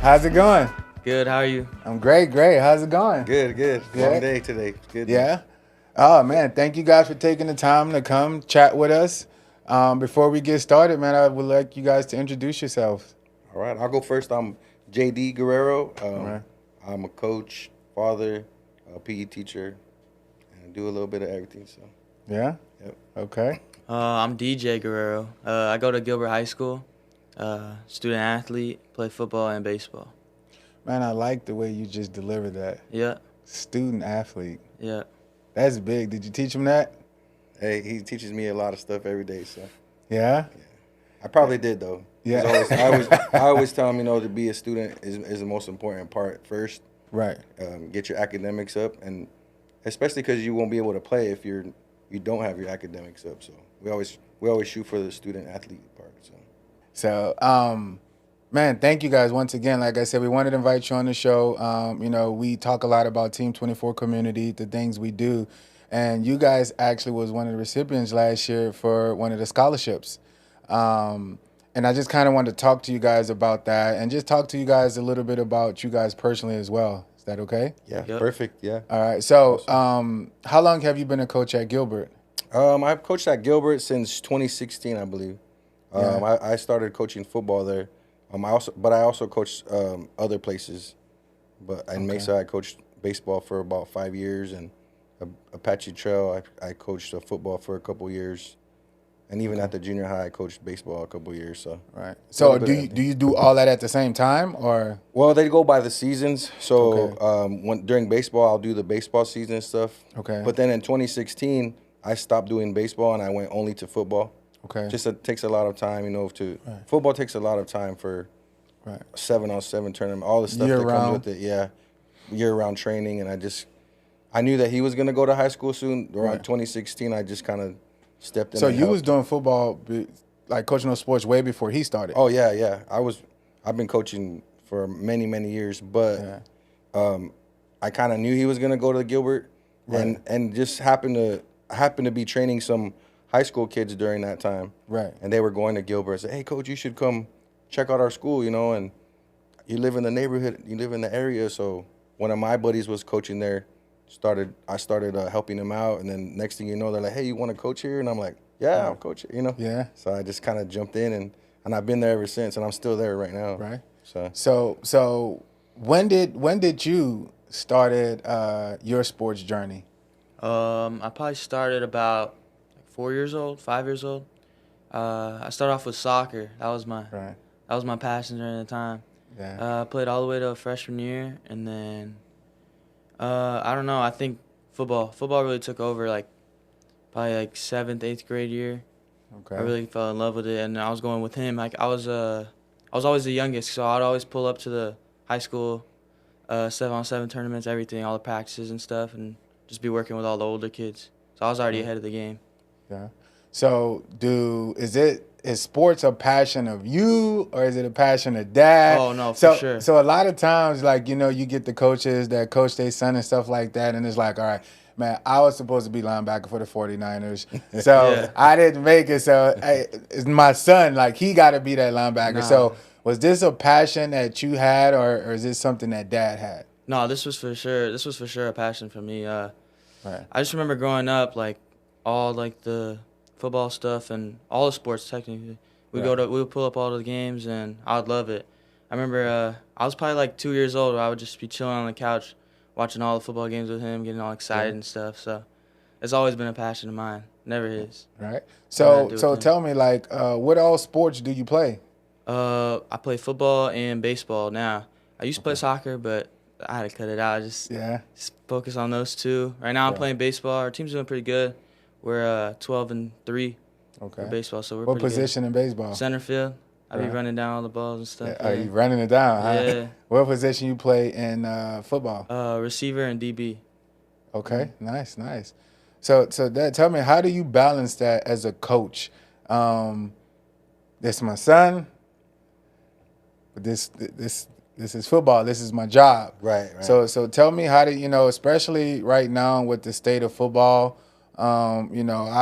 How's it going? Good. How are you? I'm great. How's it going? Good. Yeah. Long day today. Good. Yeah. Oh man, thank you guys for taking the time to come chat with us. Before we get started, man, I would like you guys to introduce yourselves. All right, I'll go first. I'm JD Guerrero. Right. I'm a coach, father, a PE teacher, and do a little bit of everything. So, Yeah. yep. Okay. I'm DJ Guerrero. I go to Gilbert High School. Student athlete, play football and baseball. Man, I like the way you just delivered that. Yeah. Student athlete. Yeah. That's big. Did you teach him that? Hey, he teaches me a lot of stuff every day. So, Yeah. I probably did though. Yeah. I always tell him, to be a student is the most important part first. Right. Get your academics up, and especially because you won't be able to play if you don't have your academics up. So we always shoot for the student athlete part. So, man, thank you guys once again. Like I said, we wanted to invite you on the show. We talk a lot about Team 24 community, the things we do. And you guys actually was one of the recipients last year for one of the scholarships. And I just kind of wanted to talk to you guys about that and just talk to you guys a little bit about you guys personally as well. Is that okay? Yeah, Yep. Perfect. Yeah. All right. So, how long have you been a coach at Gilbert? I've coached at Gilbert since 2016, I believe. Yeah. I started coaching football there. I also coached other places. But in Mesa, I coached baseball for about 5 years, and Apache Trail, I coached football for a couple years, and even at the junior high, I coached baseball a couple years. So Right. So, do you do all that at the same time, or? well, they go by the seasons. So Okay. during baseball, I'll do the baseball season and stuff. Okay. But then in 2016, I stopped doing baseball and I went only to football. Okay. Just it takes a lot of time, football takes a lot of time for Right. 7-on-7 tournament, all the stuff that Year-round. comes with it. Yeah, year-round training, and I knew that he was gonna go to high school soon. Around Right. 2016, I just kind of stepped in. So and you was helped. doing football, like coaching those sports way before he started. Oh yeah. I've been coaching for many years, but Yeah. I kind of knew he was gonna go to Gilbert, Right. and just happened to be training some high school kids during that time. Right. And they were going to Gilbert. I said, "Hey, coach, you should come check out our school, and you live in the neighborhood, you live in the area." So one of my buddies was coaching there. I started helping him out, and then next thing you know, they're like, "Hey, you want to coach here?" And I'm like, "Yeah, I'll coach it," Yeah. So I just kind of jumped in, and I've been there ever since, and I'm still there right now. Right. So So when did you started your sports journey? I probably started about 4 years old, 5 years old. I started off with soccer. That was my passion during the time. Yeah. I played all the way to freshman year, and then I don't know. I think football really took over probably 7th, 8th grade year. Okay. I really fell in love with it, and I was going with him. I was always the youngest, so I'd always pull up to the high school 7-on-7 tournaments, everything, all the practices and stuff, and just be working with all the older kids. So I was already ahead of the game. Yeah. So is sports a passion of you, or is it a passion of dad? Oh, no, for sure. So a lot of times, you get the coaches that coach their son and stuff like that, and it's like, all right, man, I was supposed to be linebacker for the 49ers, so Yeah. I didn't make it. So hey, it's my son, he got to be that linebacker. Nah. So was this a passion that you had, or is this something that dad had? No, this was for sure a passion for me. Right. I just remember growing up, all the football stuff and all the sports technically. We would pull up all the games, and I would love it. I remember I was probably 2 years old. I would just be chilling on the couch, watching all the football games with him, getting all excited and stuff. So it's always been a passion of mine. Never is. Right. Nothing to do So with him. tell me, what all sports do you play? I play football and baseball now. I used to play soccer, but I had to cut it out. Just focus on those two. Right now I'm playing baseball. Our team's doing pretty good. We're 12-3 for baseball, so we're What pretty position in baseball? good. Center field. I be Right. running down all the balls and stuff. Are you running it down? Huh? Yeah. What position you play in football? Receiver and DB. Okay, nice. So tell me, how do you balance that as a coach? This is my son, but this is football. This is my job. Right. So tell me how to, especially right now with the state of football. I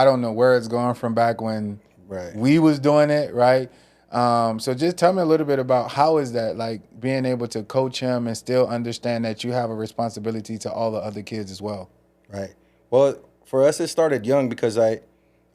don't know where it's going from back when Right. we was doing it, right? So just tell me a little bit about how is that, like being able to coach him and still understand that you have a responsibility to all the other kids as well. Right. Well, for us, it started young because I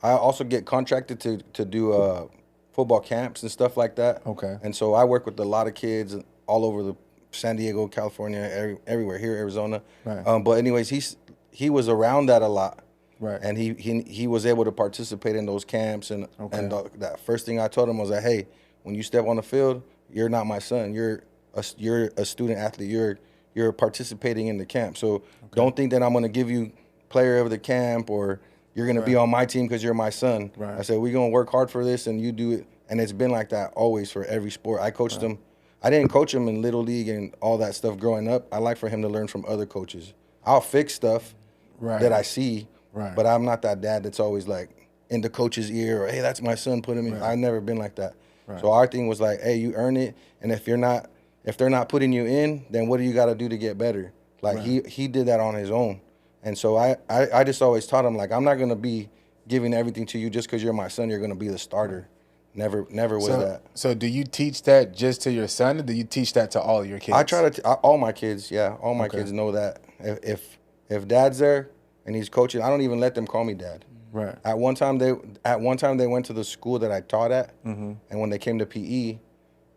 also get contracted to do football camps and stuff like that. Okay. And so I work with a lot of kids all over the San Diego, California, everywhere here, Arizona. Right. But anyways, he was around that a lot. Right. And he was able to participate in those camps. And that first thing I told him was that, hey, when you step on the field, you're not my son. You're a student athlete. You're participating in the camp. So don't think that I'm going to give you player of the camp or you're going to be on my team because you're my son. Right. I said, we're going to work hard for this and you do it. And it's been like that always for every sport. I coached him. I didn't coach him in Little League and all that stuff growing up. I like for him to learn from other coaches. I'll fix stuff that I see, but I'm not that dad that's always like in the coach's ear or, hey, that's my son, put him in. I've never been like that. So our thing was like, hey, you earn it. And if they're not putting you in, then what do you got to do to get better? Like he did that on his own. And so I just always taught him, like, I'm not going to be giving everything to you just because you're my son. You're going to be the starter. Never was that. So do you teach that just to your son, or do you teach that to all your kids? I try to all my kids. Yeah, all my kids know that if dad's there and he's coaching, I don't even let them call me dad. Right. At one time they went to the school that I taught at, and when they came to PE,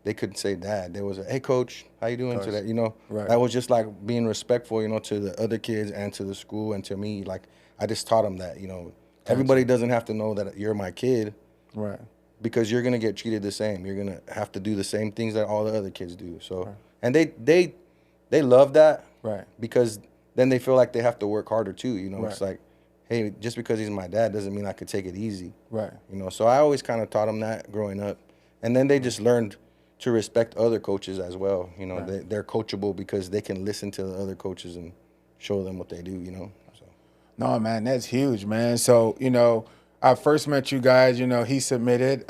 they couldn't say dad. They was, hey coach, how you doing today? You know, that was just like being respectful, you know, to the other kids and to the school and to me. Like I just taught them that, you know, everybody doesn't have to know that you're my kid. Right. Because you're gonna get treated the same. You're gonna have to do the same things that all the other kids do. So, and they love that, because then they feel like they have to work harder too. You know, it's like, hey, just because he's my dad doesn't mean I could take it easy. Right. You know, so I always kind of taught them that growing up, and then they just learned to respect other coaches as well. You know, they're coachable because they can listen to the other coaches and show them what they do. You know. So. No, man, that's huge, man. So you know. I first met you guys, you know, he submitted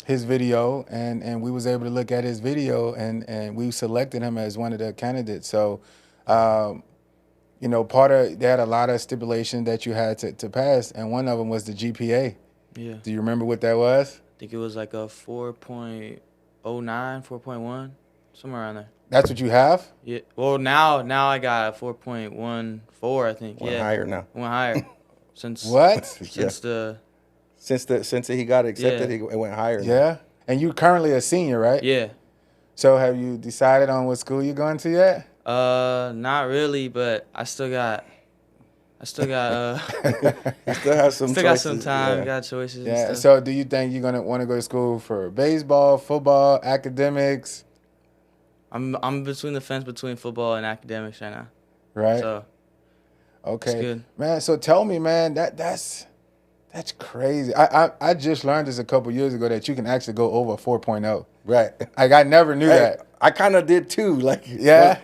his video and we was able to look at his video and we selected him as one of the candidates. So, you know, they had a lot of stipulations that you had to pass, and one of them was the GPA. Yeah. Do you remember what that was? I think it was like a 4.09, 4.1, somewhere around there. That's what you have? Yeah. Well, now I got a 4.14, I think. Went higher now. Went higher. Since what? Since he got accepted, it went higher. Yeah. And you currently a senior, right? Yeah. So have you decided on what school you're going to yet? Not really, but I still got you still have some got some time, got choices. Yeah. And stuff. So do you think you're gonna want to go to school for baseball, football, academics? I'm between the fence between football and academics right now. Right. So okay. it's good. Man, so tell me, man, that's crazy. I just learned this a couple years ago that you can actually go over 4.0. Right. Like I never knew that. I kind of did too. Like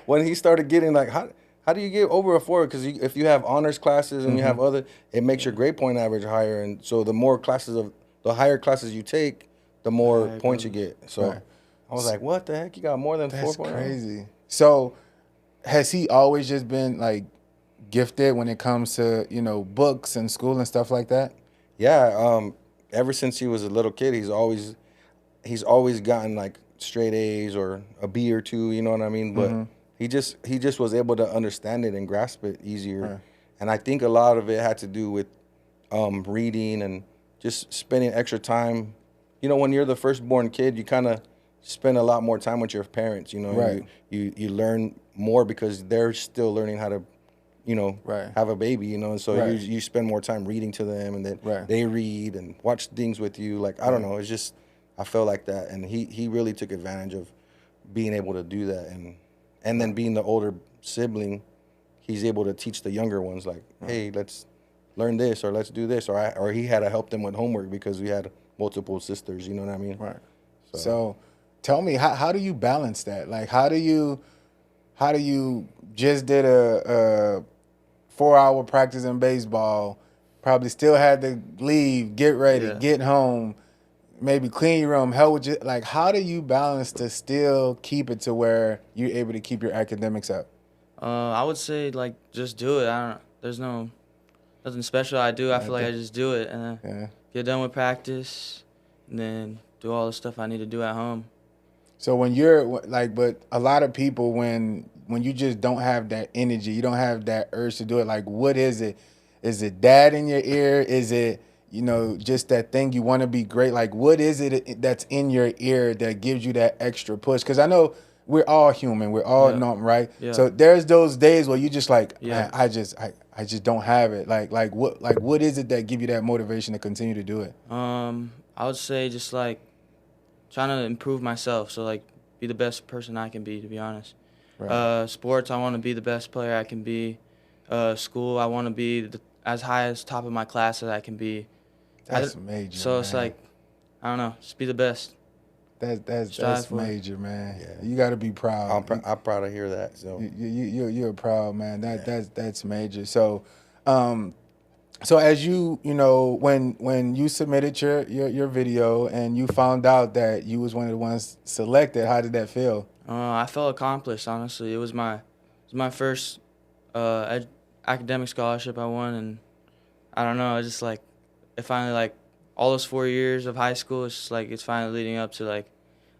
when he started getting like how do you get over a 4? Because if you have honors classes and you have other, it makes your grade point average higher, and so the higher classes you take, the more points you get. So I was like, what the heck? You got more than 4.0? That's crazy. So has he always just been like gifted when it comes to, you know, books and school and stuff like that? Yeah. Ever since he was a little kid, he's always gotten like straight A's or a B or 2. You know what I mean? But he just was able to understand it and grasp it easier. And I think a lot of it had to do with reading and just spending extra time. You know, when you're the firstborn kid, you kind of spend a lot more time with your parents. You know, you learn more because they're still learning how to, you know, have a baby. You know, and so you spend more time reading to them, and then they read and watch things with you. Like I don't know, it's just I felt like that, and he really took advantage of being able to do that, and then being the older sibling, he's able to teach the younger ones like, hey, let's learn this or let's do this, or he had to help them with homework because we had multiple sisters. You know what I mean? Right. So tell me, how do you balance that? Like, how do you just did a 4-hour practice in baseball, probably still had to leave, get ready, get home, maybe clean your room, help with you. Like, how do you balance to still keep it to where you're able to keep your academics up? I would say like just do it. There's nothing special I do. I feel like I just do it and get done with practice, and then do all the stuff I need to do at home. So when you're like, but a lot of people, when you just don't have that energy, you don't have that urge to do it. Like, what is it? Is it dad in your ear? Is it, you know, just that thing you want to be great? Like, what is it that's in your ear that gives you that extra push? Because I know we're all human, we're all normal, right? Yeah. So there's those days where you just like, Yeah. man, I just don't have it. Like what is it that give you that motivation to continue to do it? I would say just like trying to improve myself. So like be the best person I can be, to be honest. Right. Sports, I want to be the best player I can be. School, I want to be as high as top of my class as I can be. That's major. So man. it's like, I don't know, just be the best. That's major, man. Yeah. You got to be proud. I'm proud to hear that. So you're proud, man. That's major. So, so as you know, when you submitted your video and you found out that you was one of the ones selected, how did that feel? I felt accomplished. Honestly, it was my first academic scholarship I won, and I don't know. It's just like it finally, like all those 4 years of high school, it's just like it's finally leading up to like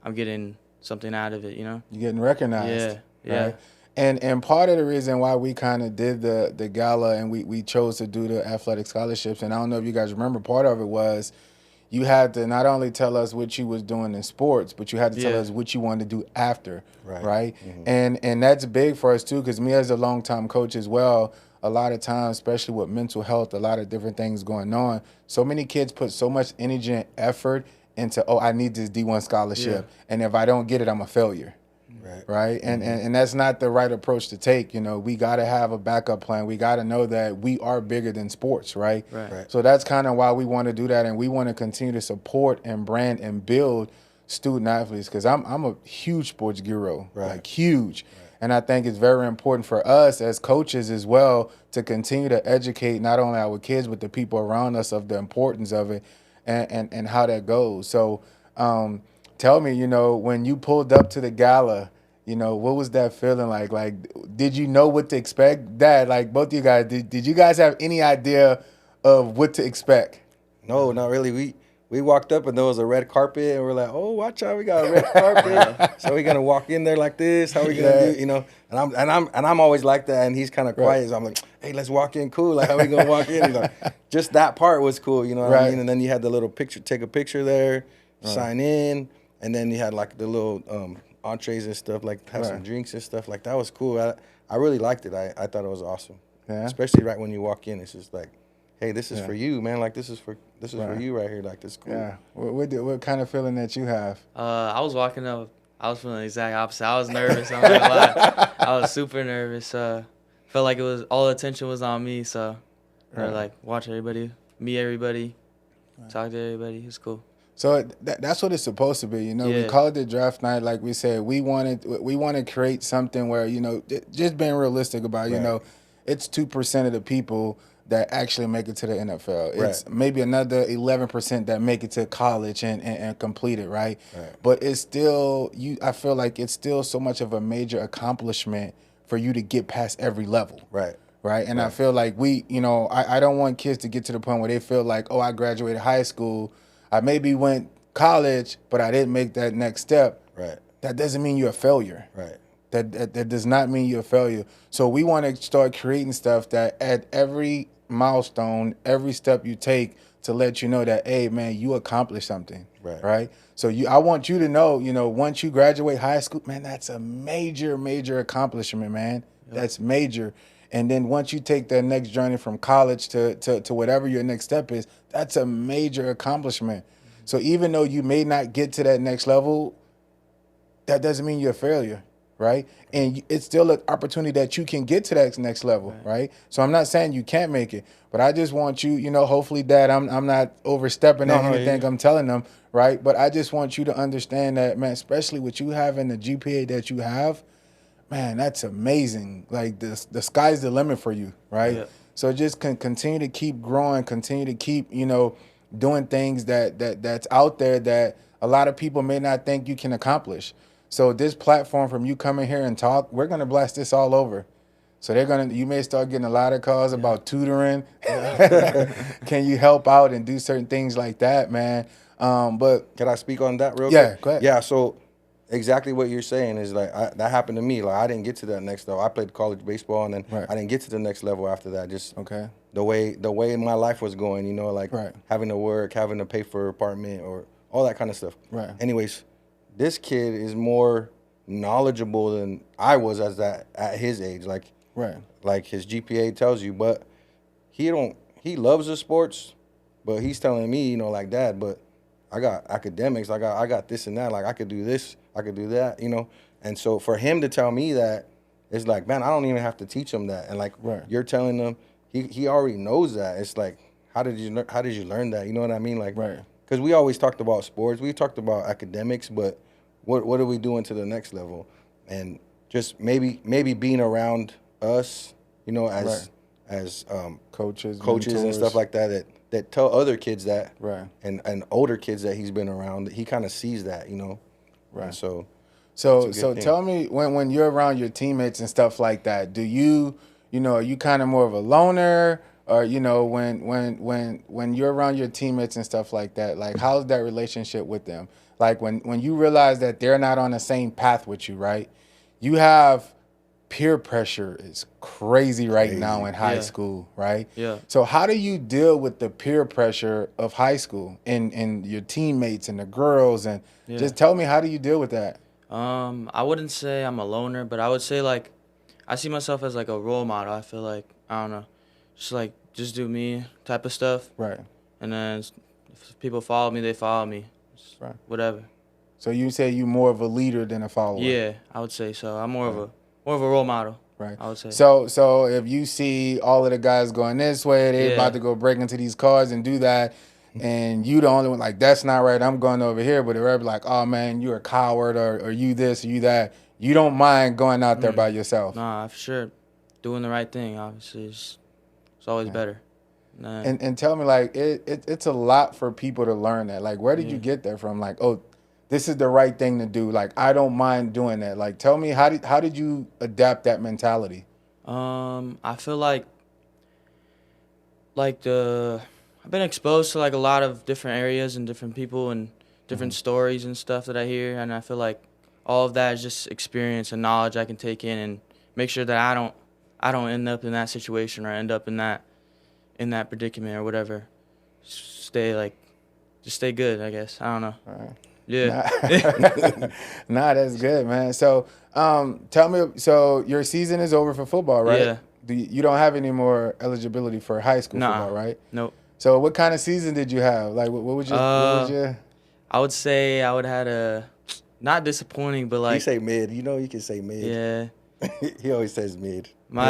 I'm getting something out of it. You know, you're getting recognized. Yeah. Right? And part of the reason why we kind of did the gala and we chose to do the athletic scholarships, and I don't know if you guys remember, part of it was you had to not only tell us what you was doing in sports, but you had to tell us what you wanted to do after, right? Mm-hmm. And that's big for us too, because me as a longtime coach as well, a lot of times, especially with mental health, a lot of different things going on, so many kids put so much energy and effort into, I need this D1 scholarship, and if I don't get it, I'm a failure. Right. And that's not the right approach to take. You know, we got to have a backup plan. We got to know that we are bigger than sports. Right. So that's kind of why we want to do that. And we want to continue to support and brand and build student athletes, because I'm a huge sports guru, like huge. And I think it's very important for us as coaches as well to continue to educate not only our kids, but the people around us of the importance of it and how that goes. So tell me, you know, when you pulled up to the gala, you know, what was that feeling like? Like, did you know what to expect? Dad, like both of you guys, did you guys have any idea of what to expect? No, not really. We walked up and there was a red carpet and we're like, oh, watch out, we got a red carpet. So we're gonna walk in there like this. How are we gonna do? You know, and I'm always like that, and he's kind of quiet. So I'm like, hey, let's walk in, cool. Like, how we gonna walk in? He's like, just that part was cool, you know what I mean? And then you had the little picture, take a picture there, sign in, and then you had like the little entrees and stuff, like have some drinks and stuff. Like, that was cool. I really liked it. I thought it was awesome. Yeah. Especially right when you walk in, it's just like, hey, this is for you, man. Like, this is for you right here. Like, this is cool. Yeah. What kind of feeling that you have? I was walking up. I was feeling the exact opposite. I was nervous. I'm not gonna lie. I was super nervous. Felt like it was all the attention was on me. So, like, watch everybody, meet everybody, talk to everybody. It's cool. So that's what it's supposed to be, you know. We call it the draft night, like we said. We want to create something where, you know, just being realistic about, you know, it's 2% of the people that actually make it to the NFL. It's maybe another 11% that make it to college and complete it, right? But it's still, I feel like it's still so much of a major accomplishment for you to get past every level. Right. And I feel like you know, I don't want kids to get to the point where they feel like, oh, I graduated high school, I maybe went college, but I didn't make that next step. That doesn't mean you're a failure. That does not mean you're a failure. So we want to start creating stuff that at every milestone, every step you take, to let you know that, hey, man, you accomplished something. Right. So I want you to know, you know, once you graduate high school, man, that's a major, major accomplishment, man. That's major. And then once you take that next journey from college to whatever your next step is, that's a major accomplishment. So even though you may not get to that next level, that doesn't mean you're a failure, right? And it's still an opportunity that you can get to that next level, right? So I'm not saying you can't make it, but I just want you, you know, hopefully, Dad, I'm not overstepping on anything I'm telling them, right? But I just want you to understand that, man, especially with you having the GPA that you have, man, that's amazing. Like, the sky's the limit for you, right? So just continue to keep growing, continue to keep, you know, doing things that's out there that a lot of people may not think you can accomplish. So this platform, from you coming here and talk, we're gonna blast this all over. So you may start getting a lot of calls about tutoring. Can you help out and do certain things like that, man? But Can I speak on that real yeah, quick? go ahead. Yeah, so exactly what you're saying is like that happened to me. Like I didn't get to that next level. I played college baseball, and then Right. I didn't get to the next level after that. Just Okay. the way my life was going, you know, like Right. having to work, having to pay for an apartment, or all that kind of stuff. Right. Anyways, this kid is more knowledgeable than I was at his age. Right. Like his GPA tells you, but he loves the sports, but he's telling me, you know, like, Dad, but I got academics, I got this and that, like I could do this, I could do that, you know. And so for him to tell me that, it's like, man, I don't even have to teach him that. And like Right. you're telling him, he already knows that. It's like, how did you learn that? You know what I mean? Like, Right. because we always talked about sports, we talked about academics, but what are we doing to the next level? And just maybe being around us, you know, as Coaches and mentors. stuff like that tell other kids that, Right. and older kids that he's been around, he kind of sees that, you know. Right. And so So it's a good thing. tell me, when you're around your teammates and stuff like that, do you are you kind of more of a loner, or when you're around your teammates and stuff like that, like how's that relationship with them? Like when you realize that they're not on the same path with you, right? You have peer pressure is crazy right now in high Yeah. school, right? Yeah. So how do you deal with the peer pressure of high school and your teammates and the girls, and Yeah. just tell me, how do you deal with that? I wouldn't say I'm a loner, but I would say like I see myself as like a role model. I feel like, I don't know, just do me type of stuff. Right. And then if people follow me, they follow me. Just Right. whatever. So you say you more of a leader than a follower. Yeah, I would say so. I'm more of a role model. Right. I would say. So if you see all of the guys going this way, they Yeah. about to go break into these cars and do that, and you the only one like, that's not right, I'm going over here. But if everybody like, oh man, you're a coward, or you this or you that, you don't mind going out there by yourself. Nah, for sure. Doing the right thing, obviously, it's always better. Nah. And tell me, like, it's a lot for people to learn that. Like, where did you get that from? Like, oh, this is the right thing to do. Like, I don't mind doing that. Like, tell me, how did you adapt that mentality? I feel like I've been exposed to like a lot of different areas and different people and different stories and stuff that I hear, and I feel like all of that is just experience and knowledge I can take in and make sure that I don't end up in that situation or end up in that predicament or whatever. Just stay good, I guess. I don't know. All right. Yeah. Nah, that's good, man. So, tell me, so your season is over for football, right? Yeah. You don't have any more eligibility for high school Nah. football, right? Nope. So, what kind of season did you have? Like, what was your? I would say I would had a not disappointing, but like you say mid, you know, you can say mid. yeah. He always says mid. We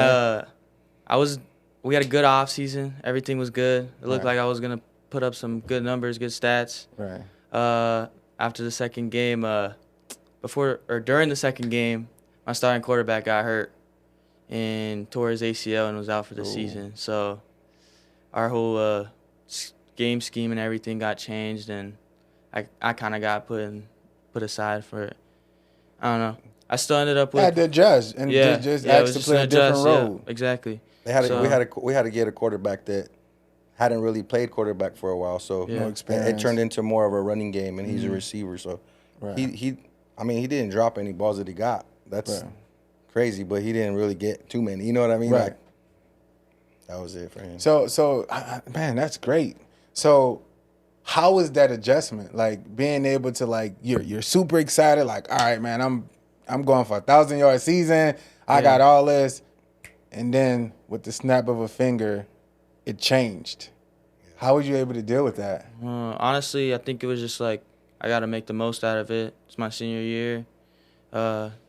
had a good off season. Everything was good. It looked Right. like I was gonna put up some good numbers, good stats. Right. After the second game, during the second game, my starting quarterback got hurt and tore his ACL and was out for the season. So our whole game scheme and everything got changed, and I kind of got put aside for it. I don't know. I still ended up with Had to adjust and just asked to play a different role. Yeah, exactly. We had to get a quarterback that hadn't really played quarterback for a while, so Yeah. No experience. it turned into more of a running game, and he's a receiver, so Right. he didn't drop any balls that he got. That's Right. crazy, but he didn't really get too many. You know what I mean? Right. Like, that was it for him. So man, that's great. So how was that adjustment? Like, being able to, like, you're super excited, like, all right, man, I'm going for 1,000-yard season. I got all this. And then with the snap of a finger, it changed. How were you able to deal with that? Honestly, I think it was just like I got to make the most out of it. It's my senior year.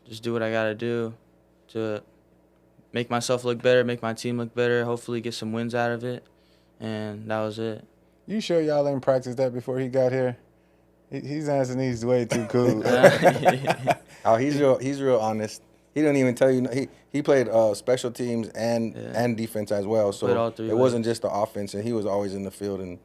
Just do what I got to do to make myself look better, make my team look better, hopefully get some wins out of it. And that was it. You sure y'all ain't practiced that before he got here? He's answering these way too cool. Oh, he's real honest. He don't even tell you. He played special teams and defense as well. Played all So three it wasn't ways. just the offense, and he was always in the field, and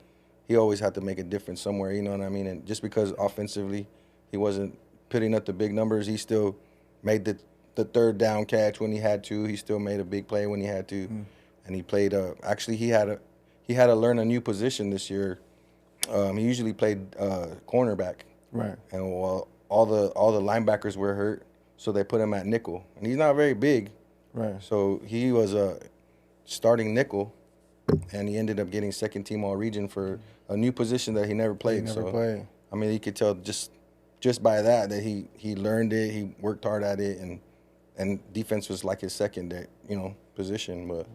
he always had to make a difference somewhere. You know what I mean? And just because offensively he wasn't putting up the big numbers, he still made the third down catch when he had to. He still made a big play when he had to, and he played. Actually, he had to learn a new position this year. He usually played cornerback. Right. And well, all the linebackers were hurt, so they put him at nickel. And he's not very big, Right. so he was a starting nickel, and he ended up getting second team all region for a new position that he never played. He never so played. I mean, you could tell just by that he learned it, he worked hard at it, and defense was like his second position. But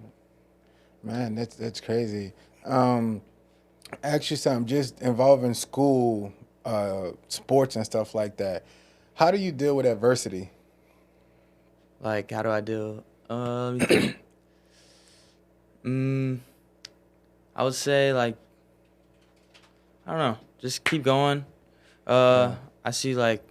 Man, that's crazy. Ask you something just involving school, sports and stuff like that. How do you deal with adversity? Like, how do I do? Let me think. I would say, like, I don't know, just keep going. I see, like,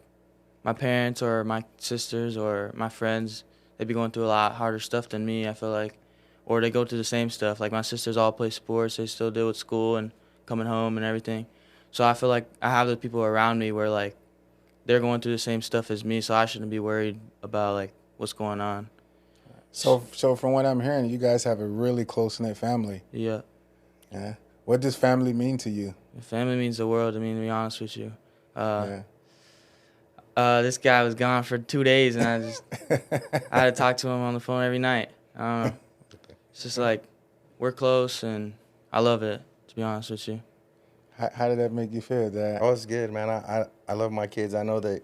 my parents or my sisters or my friends, they be going through a lot harder stuff than me, I feel like. Or they go through the same stuff. Like, my sisters all play sports. They still deal with school and coming home and everything. So I feel like I have the people around me where, like, they're going through the same stuff as me, so I shouldn't be worried about, like, what's going on. So from what I'm hearing, you guys have a really close-knit family. Yeah. Yeah. What does family mean to you? Family means the world to me, to be honest with you. Yeah. This guy was gone for 2 days, and I had to talk to him on the phone every night. I don't know. It's just like, we're close, and I love it, to be honest with you. How did that make you feel, Dad? oh, it's good, man. I love my kids. I know that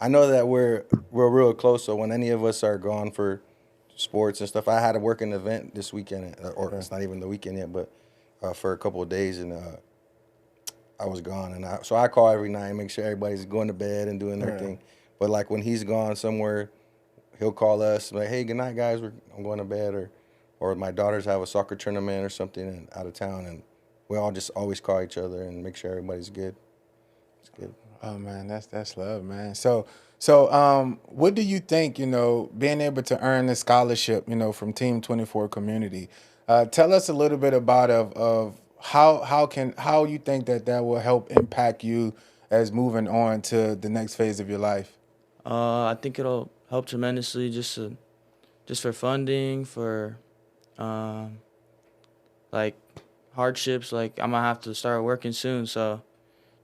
we're real close. So when any of us are gone for sports and stuff, I had to work an event this weekend, or it's not even the weekend yet, but for a couple of days, and I was gone, and so I call every night, make sure everybody's going to bed and doing their Right. thing. But like when he's gone somewhere, he'll call us like, "Hey, good night, guys. I'm going to bed," or my daughters have a soccer tournament or something and out of town, and we all just always call each other and make sure everybody's good. It's good. Oh man, that's love, man. So what do you think? Being able to earn the scholarship, from Team 24 community. Tell us a little bit about of how you think that will help impact you as moving on to the next phase of your life. I think it'll help tremendously just for funding, for like hardships. Like, I'm gonna have to start working soon, so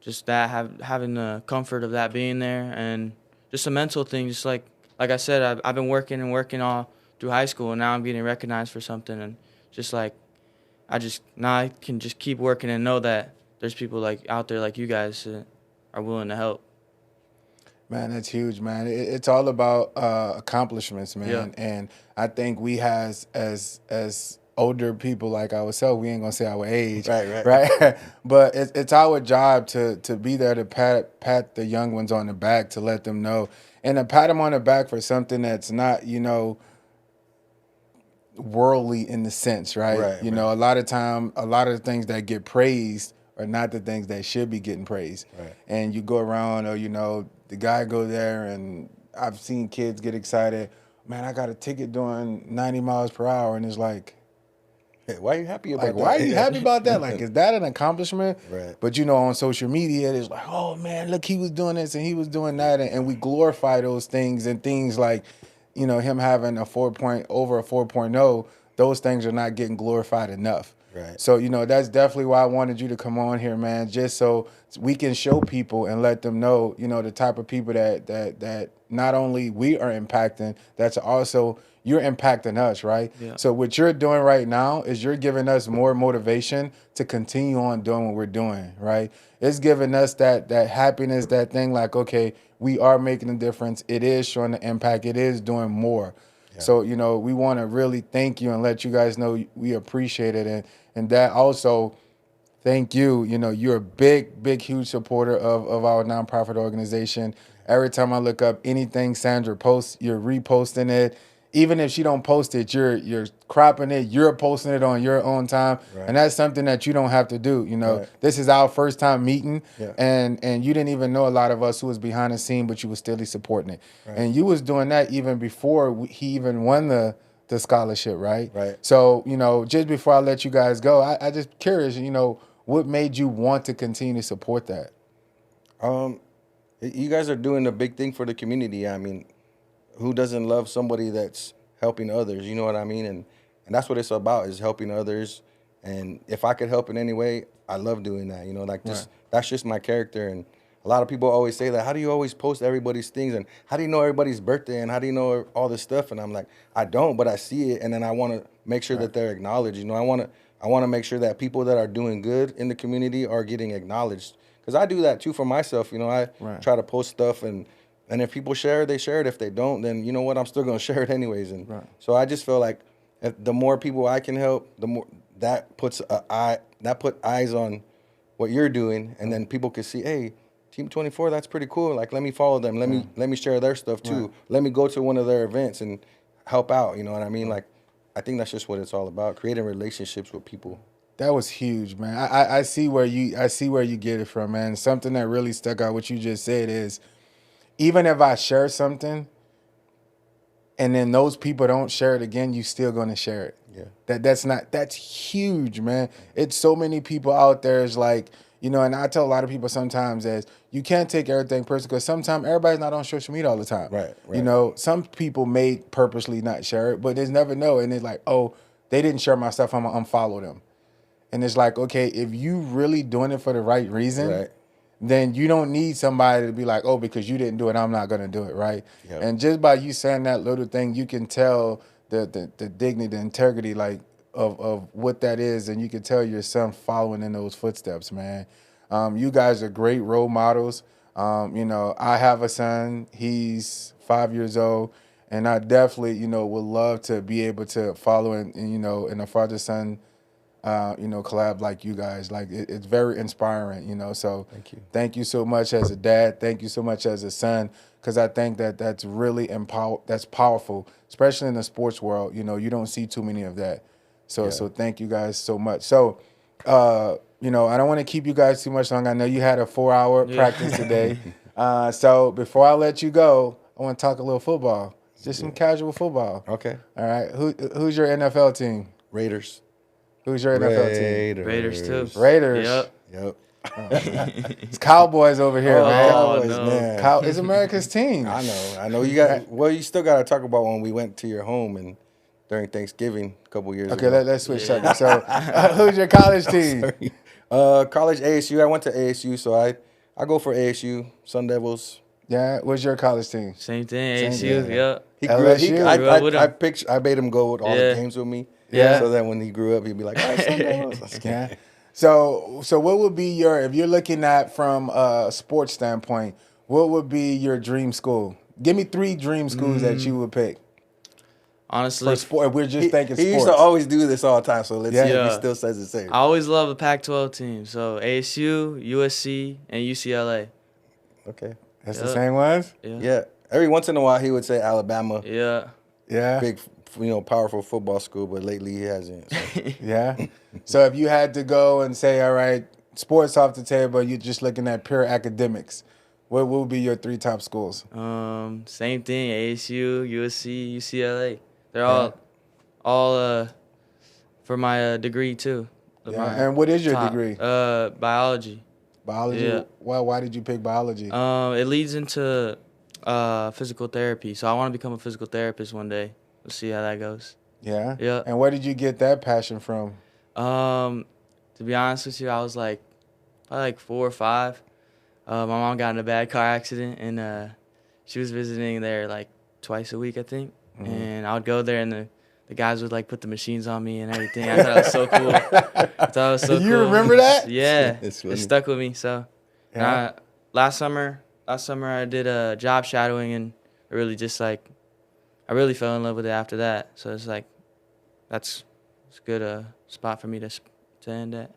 just that having the comfort of that being there, and just a mental thing. Just like I said, I've been working and working all through high school, and now I'm getting recognized for something, and just like now I can just keep working and know that there's people like out there like you guys that are willing to help. Man, that's huge, man. It's all about accomplishments, man. Yeah. And I think we as older people like ourselves, we ain't gonna say our age, Right. right? But it's our job to be there to pat the young ones on the back, to let them know, and to pat them on the back for something that's not worldly in the sense, right? Right, right. A lot of time, a lot of the things that get praised are not the things that should be getting praised. Right. And you go around, or the guy go there, and I've seen kids get excited. Man, I got a ticket doing 90 miles per hour, and it's like, Hey, why are you happy about that? why are you happy about that? Like, is that an accomplishment? Right. But on social media, it's like, oh man, look, he was doing this and he was doing that, and we glorify those things, and things like, him having a 4.0, those things are not getting glorified enough. Right. So, that's definitely why I wanted you to come on here, man, just so we can show people and let them know, the type of people that not only we are impacting, that's also you're impacting us, right? Yeah. So what you're doing right now is you're giving us more motivation to continue on doing what we're doing, right? It's giving us that happiness, that thing like, okay, we are making a difference. It is showing the impact. It is doing more. Yeah. So, we want to really thank you and let you guys know we appreciate it. And that also, thank you. You're a big, huge supporter of our nonprofit organization. Every time I look up anything Sandra posts, you're reposting it. Even if she don't post it, you're cropping it, you're posting it on your own time. Right. And that's something that you don't have to do. Right. This is our first time meeting, Yeah. and you didn't even know a lot of us who was behind the scene, but you was still supporting it. Right. And you was doing that even before he even won the scholarship, right? Right. So, just before I let you guys go, I just curious, what made you want to continue to support that? You guys are doing a big thing for the community. I mean, who doesn't love somebody that's helping others? You know what I mean? And that's what it's about, is helping others. And if I could help in any way, I love doing that. You know, like just that's just my character. And a lot of people always say that. How do you always post everybody's things? And how do you know everybody's birthday? And how do you know all this stuff? And I'm like, I don't, but I see it, and then I want to make sure that they're acknowledged. You know, I want to make sure that people that are doing good in the community are getting acknowledged. Because I do that too for myself. You know, I try to post stuff, and if people share it, they share it. If they don't, then you know what, I'm still gonna share it anyways. And so I just feel like if the more people I can help, the more that put eyes on what you're doing, and then people can see, hey, Team 24, that's pretty cool. Like, let me follow them. Let me share their stuff too. Let me go to one of their events and help out. You know what I mean? Like, I think that's just what it's all about: creating relationships with people. That was huge, man. I see where you get it from, man. Something that really stuck out, what you just said, is even if I share something and then those people don't share it again, you still gonna share it. Yeah. That's huge, man. It's so many people out there is like, you know, and I tell a lot of people sometimes is you can't take everything personal, because sometimes everybody's not on social media all the time. Right. You know, some people may purposely not share it, but there's never know. And it's like, oh, they didn't share my stuff, I'm gonna unfollow them. And it's like, okay, if you really doing it for the right reason, then you don't need somebody to be like, oh, because you didn't do it, I'm not going to do it, right? Yep. And just by you saying that little thing, you can tell the dignity, the integrity, like, of what that is, and you can tell your son following in those footsteps, man. You guys are great role models. You know, I have a son. He's 5 years old, and I definitely, you know, would love to be able to follow in you know, in a father-son you know, collab like you guys. Like, it's very inspiring, you know. So thank you so much as a dad. Thank you so much as a son, because I think that's really that's powerful, especially in the sports world. You know, you don't see too many of that. So so thank you guys so much. So, you know, I don't want to keep you guys too much long. I know you had a 4-hour practice today. So before I let you go, I want to talk a little football, just some casual football. Okay. All right. Who's your NFL team? Raiders. Who's your NFL team? Raiders too. Raiders. Yep. It's Cowboys over here, man. Cowboys, man. It's America's team. I know. You got. Well, you still got to talk about when we went to your home and during Thanksgiving a couple years ago. Okay, let's switch subjects. So, who's your college team? College ASU. I went to ASU, so I go for ASU, Sun Devils. Yeah. What's your college team? Same thing. ASU. Yep. He grew up. I made him go to all the games with me. Yeah. So that when he grew up, he'd be like, all right, Sun Devils. Yeah. So what would be if you're looking at from a sports standpoint, what would be your dream school? Give me 3 dream schools that you would pick. Honestly, for sport, we're just thinking sports. He used to always do this all the time, so let's see if he still says the same. I always love the Pac-12 team, so ASU, USC, and UCLA. Okay. That's the same ones? Yeah. Every once in a while, he would say Alabama. Yeah. Big, powerful football school, but lately he hasn't. So. Yeah. So if you had to go and say, all right, sports off the table, you're just looking at pure academics, what would be your 3 top schools? Same thing, ASU, USC, UCLA. They're all for my degree too. And what is your degree? Biology. Biology? Yeah. Why did you pick biology? It leads into physical therapy, so I want to become a physical therapist one day. We'll see how that goes. Yeah? Yeah. And where did you get that passion from? To be honest with you, I was probably 4 or 5. My mom got in a bad car accident, and she was visiting there twice a week, I think. Mm-hmm. And I would go there, and the guys would put the machines on me and everything. I thought it was so cool. I thought it was so cool. You remember that? Yeah, it stuck with me. So, last summer I did a job shadowing, and it really just I really fell in love with it after that. So it's that's a good spot for me to end at.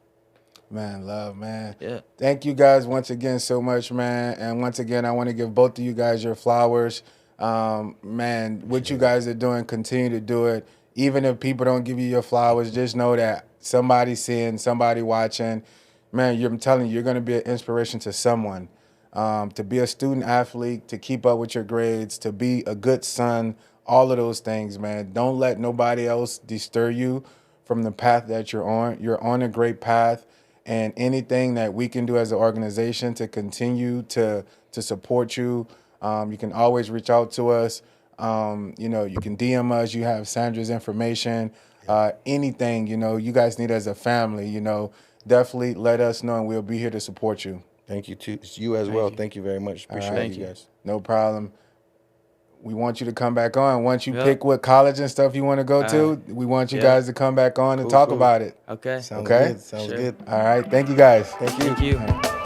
Man, love, man. Yeah. Thank you guys once again so much, man. And once again, I want to give both of you guys your flowers. Man, what you guys are doing, continue to do it. Even if people don't give you your flowers, just know that somebody's seeing, somebody watching. Man, I'm telling you, you're going to be an inspiration to someone. To be a student athlete, to keep up with your grades, to be a good son, all of those things, man. Don't let nobody else deter you from the path that you're on. You're on a great path, and anything that we can do as an organization to continue to support you, you can always reach out to us. You can DM us. You have Sandra's information. anything, you guys need as a family, definitely let us know and we'll be here to support you. Thank you, too. It's you as well. Thank you very much. Appreciate you guys. No problem. We want you to come back on. Once you pick what college and stuff you want to go to, we want you guys to come back on and talk about it. Okay. Sounds good. All right. Thank you, guys. Thank you. Thank you.